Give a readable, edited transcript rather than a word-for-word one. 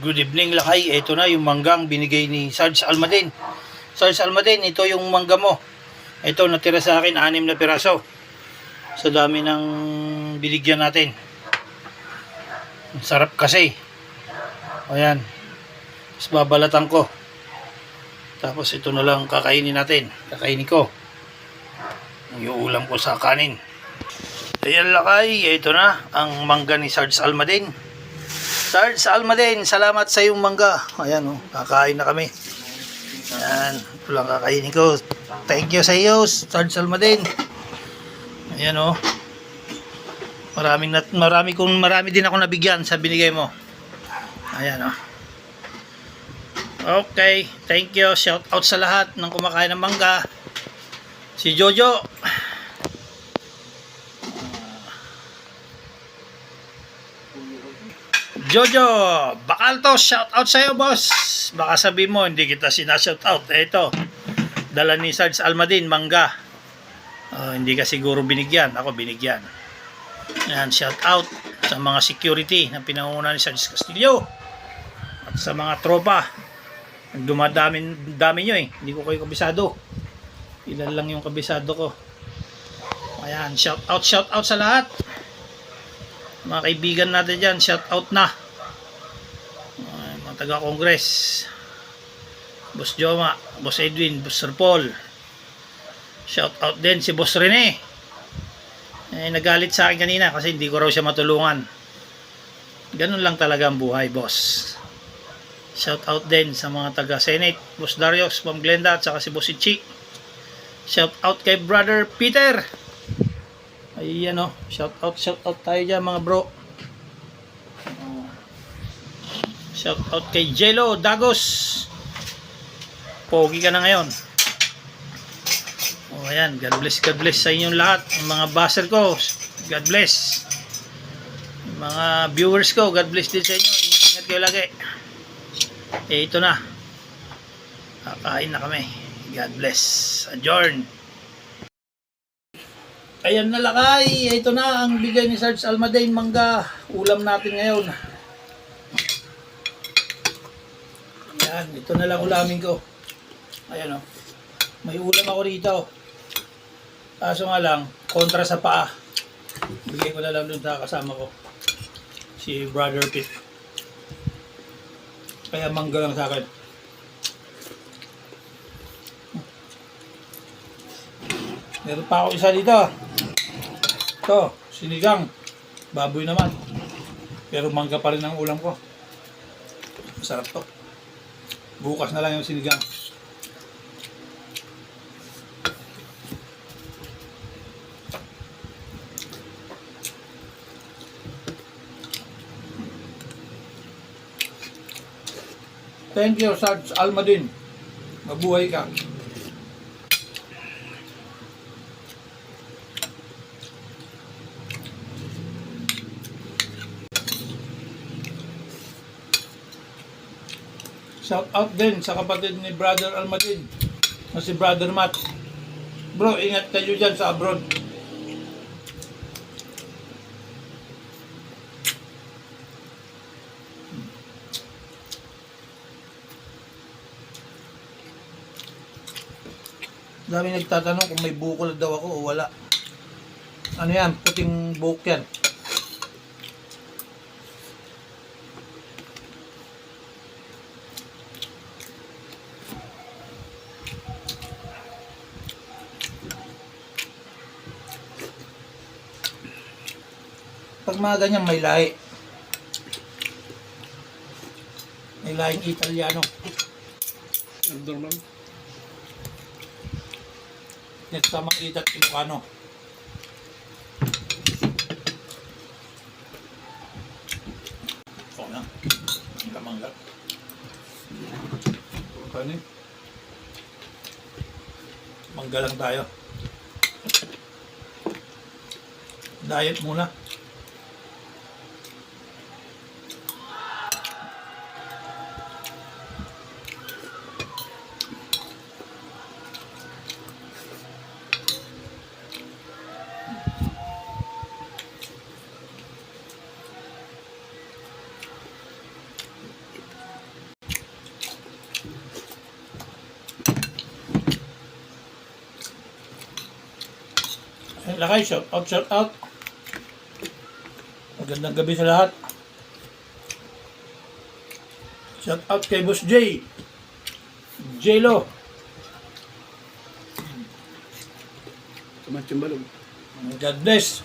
Good evening lakay. Ito na yung manggang binigay ni Sarge Almaden. Sarge Almaden, ito yung mangga mo. Ito natira sa akin 6 na piraso. Sa dami ng binigyan natin. Sarap kasi. Ayan. Tapos babalatan ko. Tapos ito na lang kakainin natin. Kakainin ko. Yung ulam ko sa kanin. Ayan lakay. Ito na ang mangga ni Sarge Almaden. Sarge Almaden, salamat sa iyong mangga. Ayan o, kakain na kami. Ayan, ito lang kakainin ko. Thank you sa iyo, Sarge Almaden. Ayan o. Marami din ako nabigyan sa binigay mo. Ayan o. Okay, thank you. Shout out sa lahat ng kumakain ng mangga. Si Jojo. Jojo, bakal to, shout out sa'yo boss. Baka sabi mo, hindi kita sinashout out. Ito, dala ni Sarge Almaden, mangga. Hindi ka siguro binigyan, ako binigyan. Ayan, shout out sa mga security na pinanguna ni Sarge Castillo. At sa mga tropa. Dami nyo eh, hindi ko kayo kabisado. Ilan lang yung kabisado ko. Ayan, shout out sa lahat. Mga kaibigan natin dyan, shout out na. Mga taga-congress, Boss Joma, Boss Edwin, Boss Sir Paul. Shout out din si Boss Rene. Nagalit sa akin kanina kasi hindi ko raw siya matulungan. Ganun lang talaga ang buhay, boss. Shout out din sa mga taga-Senate, Boss Darius, Ma'am Glenda, at saka si Boss Ichi. Shout out kay Brother Peter. Ayan o, shout out tayo dyan mga bro. Shout out kay Jello Dagos. Pogi ka na ngayon. Ayan, God bless sa inyong lahat. Mga buzzer ko, God bless. Mga viewers ko, God bless din sa inyo. Ingat kayo lagi. Ito na. Kakain na kami. God bless. Adjourn. Ayan na lakay, ito na ang bigay ni Sarge Almaden, mangga. Ulam natin ngayon. Ayan, ito na lang ulamin ko. Ayan o. May ulam ako rito. Kaso nga lang, kontra sa paa. Bigay ko na lang dun sa kasama ko. Si Brother Pete. Kaya mangga lang sa akin. Meron pa ako isa dito. Ito, sinigang. Baboy naman. Pero mangga pa rin ang ulam ko. Masarap to. Bukas na lang yung sinigang. Thank you, Sarge Almaden. Mabuhay ka. Shout out din sa kapatid ni Brother Almaden na si Brother Matt. Bro, ingat kayo dyan sa abroad. Dami nagtatanong kung may bukol daw ako o wala. Ano yan? Puting buhok yan. Pag mga ganyan may lahi. May lahing Italiano. Abnormal. Net sa mga itat Ilocano. Oo na. Ang kamanggat. Kanin. Mangga lang tayo. Diet muna. Lakay, shout out, shout out. Magandang gabi sa lahat. Shout out kay Boss J. J-Lo. Tumatsimbalog. God bless.